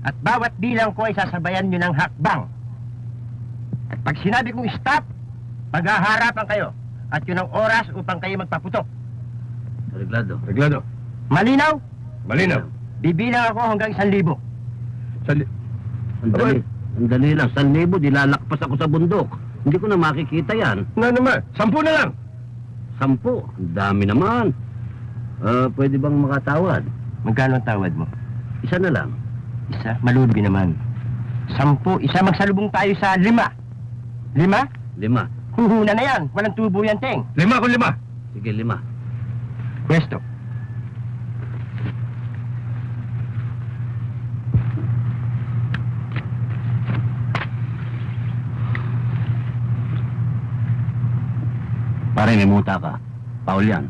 At bawat bilang ko ay sasabayan nyo ng hakbang. At pag sinabi kong stop, maghaharapan kayo. At yun ang oras upang kayo magpaputok. Reglado. Reglado. Malinaw? Malinaw. Bibilang ako hanggang 1,000. Sandali lang. 1,000, dilalakpas ako sa bundok. Hindi ko na makikita yan. Na naman, 10 na lang. 10. Ang dami naman. Pwede bang makatawad? Magkano ang tawad mo? Isa na lang. Isa? Malubi naman. 10, isa magsalubong tayo sa 5. 5? 5. Huhuna na yan. Walang tubo yan, Teng. 5 kung 5. Sige, 5. Pwesto. Pare, may muta ka. Paul yan.